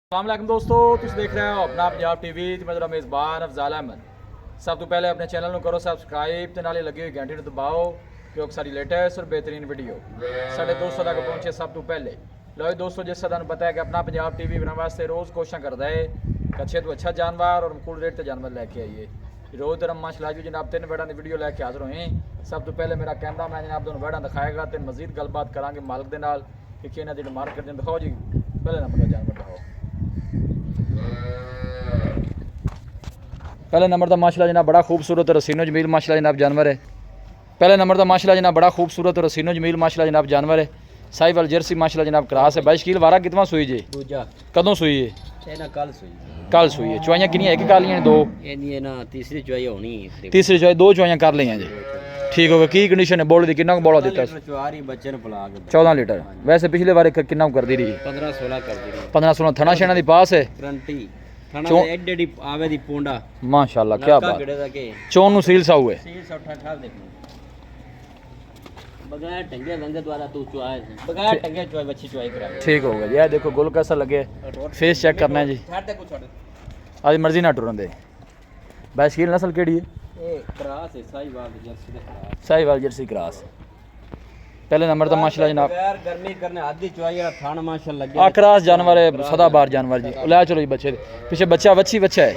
अस्सलाम दोस्तों, तुम देख रहे हो अपना पंजाब टीवी ते मैं तेरा मेज़बान अफजाल अहमद। सब तो पहले अपने चैनल को करो सबसक्राइब ते नाले लगी हुई घंटी को दबाओ क्योंकि सारी लेटेस्ट और बेहतरीन वीडियो साढ़े दोस्तों तक पहुँचे सब तो पहले। लो दोस्तों, जिस तरह पता है कि अपना पंजाब टीवी बनाने वास्ते रोज़ कोशिश करता है कि अच्छे तो अच्छा जानवर और कूल रेट से जानवर लैके आइए। रोज़ धर्म माशाल्लाह जी जनाब 3 बैठा की वीडियो लैके हाजिर हुए। सब तो पहले मेरा कैमरा मैन जनाब दोनों बैठा दिखाएगा तो मजीद गलबात करांगे मालिक के नाल कि इन्होंने जो मार्क करते दिखाओ जी। पहले नंबर का जानवर दिखाओ। पहले नंबर का माशाल्लाह जनाब बड़ा खूबसूरत रसीनो जमील माशाल्लाह जनाब जानवर है। पहले नंबर का माशाल्लाह जनाब बड़ा खूबसूरत रसीनो जमील माशाल्लाह जनाब जानवर है। साहिवाल जर्सी माशाल्लाह जनाब क्रास है। 22 किलो वारा कितना सुई जी? दूजा। कदों सुई है? कल सुई है। चुआइयां कितनी एक कर लिया? दो। ये ना तीसरी चुआई होनी है। तीसरी चुआई दो चुआइयां कर लिया जी। ठीक हो गया। की कंडीशन है बोल दी? कितना बोला दिता? 14 लीटर। वैसे पिछले बार कितना कर दी रही? 15-16 कर दी रही। 15-16 थना शेना दी पास है। माशाल्लाह क्या बात। चौन नु सील सा हुए ठीक हो गया। ये देखो गुल कैसा लगे, फेस चेक करना है जी। आज मर्जी ना टुरन दे। 22 किलो नस्ल केड़ी है? Sahiwal Jersey cross. पहले नंबर तो माशाल्लाह जनाब गर्मी करने आधी चुआई थान माशाल्लाह आक्रास जानवर है, सदाबार जानवर जी। ले चलो जी बच्चे पीछे बच्चा वच्छी बच्चा है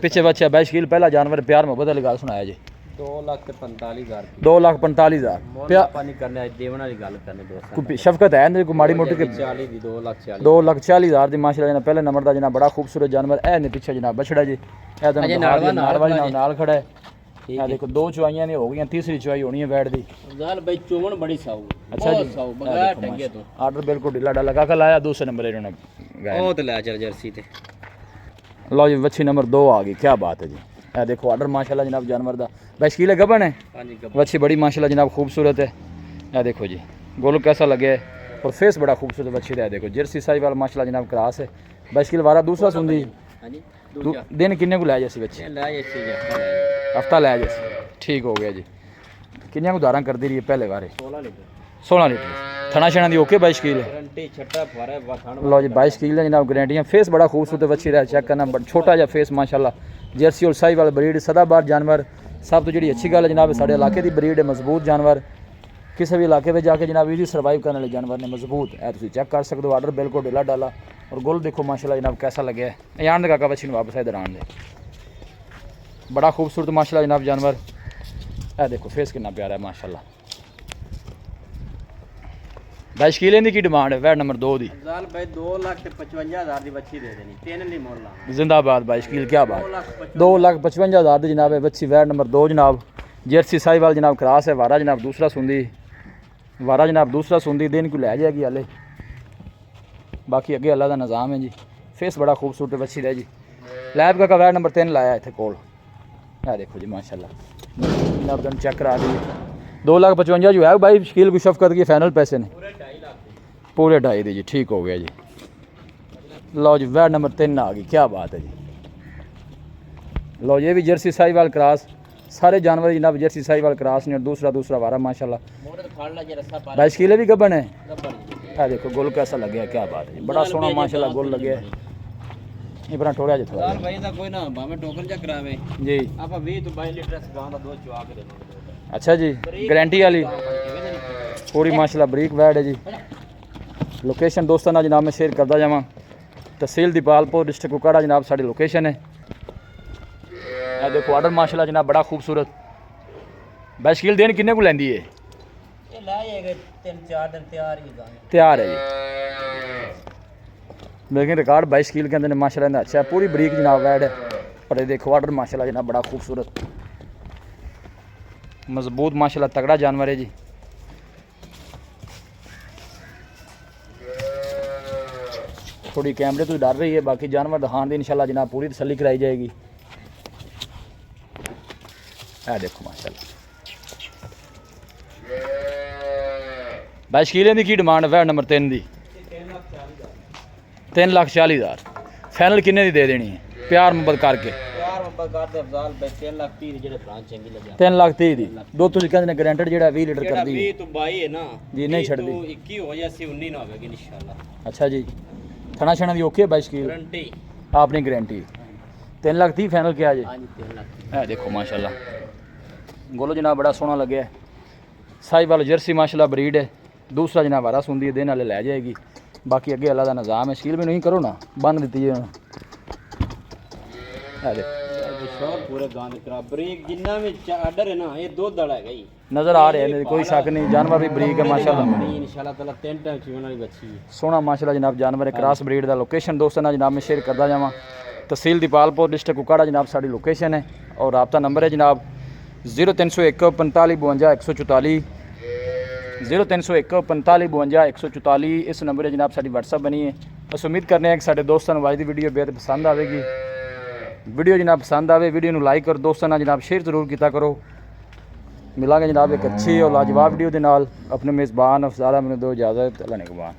पीछे बच्चा 22 किलो पहला जानवर प्यार मोहब्बत वाली गल सुनाया जी। 2,45,000 2,45,000 पानी करने देवन वाली गल करने दोस्त शफकत है ना कोई माड़ी मोटी के 2,40,000 दी माशाल्लाह जनाब। पहले नंबर दा जनाब बड़ा खूबसूरत जानवर है ने पीछे जनाब बछड़ा जी। ए नाल खड़ा है। ये देखो दो चुआइयां ने हो गई, तीसरी चुआई होनी है बैठ दी। जाल भाई चोमन बड़ी साऊ। अच्छा जी साऊ बगैर टंगे तो ऑर्डर बिल्कुल ढीला ढाला का कल आया। दूसरे नंबर इन्होंने ओ तो ले चल जर्सी ते। लो जी वच्छी नंबर 2 आ गई। क्या बात है जी। ये देखो ऑर्डर माशाल्लाह जनाब जानवर दा 22 किलो गबन है। वच्छी बड़ी माशाल्लाह जनाब खूबसूरत है। ये देखो जी गोल कैसा लगे और फेस बड़ा खूबसूरत वच्छी है। देखो जर्सी साहिवाल माशाल्लाह जनाब क्रास है। 22 किलो वारा दूसरा सुंदी दिन किन्ने को लै जैसी बच्ची? हफ्ता लै जैसी। ठीक हो गया जी। किन्नियां को धारा कर दी रही है पहले बारे? 16 लीटर थना शेना दी ओके। 22 किलो लो जी 22 किलो जनाब गारंटियां। फेस बड़ा खूबसूरत बच्ची रहा चेक करना छोटा जहा फेस माशाल्लाह। जर्सी और साहिवाल ब्रीड सदाबार जानवर सब तो जी अच्छी गल है जनाब साढ़े इलाके की ब्रीड है। मजबूत जानवर किसी भी इलाके में जाके जनाब इजी सर्वाइव करने वाले जानवर ने मजबूत है। तुम चेक कर सकते हो ऑर्डर बिल्कुल ढीला डाला और गुल देखो माशाल्लाह जनाब कैसा लगे है। आन दे काका बच्ची वापस इधर आन दे। बड़ा खूबसूरत माशाल्लाह जनाब जानवर। ए देखो फेस कितना प्यारा है माशाल्लाह। 22 किलो की डिमांड है वैट नंबर 2 दी? 2,55,000 की बच्ची दे देनी 3 ली मोल ला जिंदाबाद। 22 किलो क्या बात। 2,55,000 की जनाब है बच्ची वैट नंबर 2 जनाब। जर्सी साहिवाल जनाब क्रास है। वारा जनाब दूसरा सुंदी दिन को लै जाएगी हाले। बाकी अगे अल्लाह का निज़ाम है जी। फेस बड़ा खूबसूरत बच्ची है जी। लैब का वैट नंबर 3 लाया इतने कोल। देखो जी माशाल्लाह जनाब तुम चेक करा दी। 2,55,000 जो है भाई शकील को शफकत की फाइनल पैसे ने पूरे 2.5 दी जी। ठीक हो गया जी। लो जी वैट नंबर 3 आ गई। क्या बात है जी। लो ये भी जर्सी साहिवाल क्रास। सारे जानवर जनाब जर्सी साहिवाल क्रास ने और दूसरा वारा माशाल्लाह। 22 किलो भी गबन है। देखो गोल कैसा लगे। क्या बात है बड़ा सोहना माशाल्लाह गोल लगे। ये बना ठोड़ा जी थोड़ा भाई दा कोई ना भावे टोकन जा करावे जी। आपा 20 तो 22 लीटर गां दा दूध चुआ के देना। अच्छा जी गारंटी वाली पूरी माशाल्लाह बरीक वैड है जी। लोकेशन दोस्तों ना जनाब मैं शेयर करता जावा। तहसील दीपालपुर डिस्ट्रिक्ट कुकाड़ा जनाब साड़ी लोकेशन है। देखो ऑर्डर माशाल्लाह जनाब बड़ा खूबसूरत। 22 किलो दिन किन्ने को लैंदी है? तैयार है जी। लेकिन रिकॉर्ड 22 किलो के अंदर माशाल्लाह अच्छा है। पूरी बरीक जनाब वैड है। और ये देखो ऑर्डर माशाल्लाह जनाब बड़ा खूबसूरत मजबूत माशाल्लाह तगड़ा जानवर है जी। थोड़ी कैमरे तो डर रही है बाकी जानवर दिखाने की इंशाल्लाह जनाब पूरी तसल्ली कराई जाएगी। देखो माशाल्लाह 22 किलो की डिमांड वैट नंबर 3 दी? 3,40,000 फाइनल किन्ने दी दे देनी है? प्यार मुहब्बत करके 3,30,000 दी दो तुम कहते हैं गारंटेड जो 20 लीटर कर दी तो 22 है ना जी नहीं छड़ दी 21 हो जाए 19 ना होगी इंशाल्लाह। अच्छा जी थना छना दी ओके 22 की गारंटी आपने गारंटी 3 लाख 30 फाइनल किया जी। हाँ जी 3 लाख है देखो माशाल्लाह गोलो जनाब बड़ा सोहना लगे है। साहिवाल जर्सी माशाल्लाह ब्रीड है। दूसरा जनाब हरा सुंदी है देने वाले ले जाएगी। बाकी अगे अल्लाह का निज़ाम है। शील भी नहीं करो ना बन दी है पूरे गांव करा ब्रेक जिन्ना में आर्डर है ना ये दो दड़ा है गई नज़र आ रहे हैं कोई शक नहीं जानवर भी ब्रीक है माशाल्लाह इंशाल्लाह ताला 3 टाइम चीवन वाली बच्ची है सोहना माशाल्लाह जनाब जानवर है क्रॉस ब्रीड का लोकेशन दोस्तों ना जनाब मैं शेयर करता जावां। तहसील दीपालपुर डिस्ट्रिक्ट कुकाड़ा जनाब साड़ी लोकेशन है और राब्ता नंबर है जनाब 0301 45 52 144 0301 45 52 144 इस नंबर है जनाब साड़ी व्हाट्सअप बनी है। बस उम्मीद करने हैं कि साढ़े दोस्तों को आज की वीडियो बेहद पसंद आएगी। वीडियो जनाब पसंद आए वीडियो को लाइक और दोस्तों ना जनाब शेयर जरूर किया करो। मिलांगे जनाब एक अच्छी और लाजवाब वीडियो के नाल। अपने मेज़बान अफजारा मैंने दो इजाज़त अल्लाह निगहबान।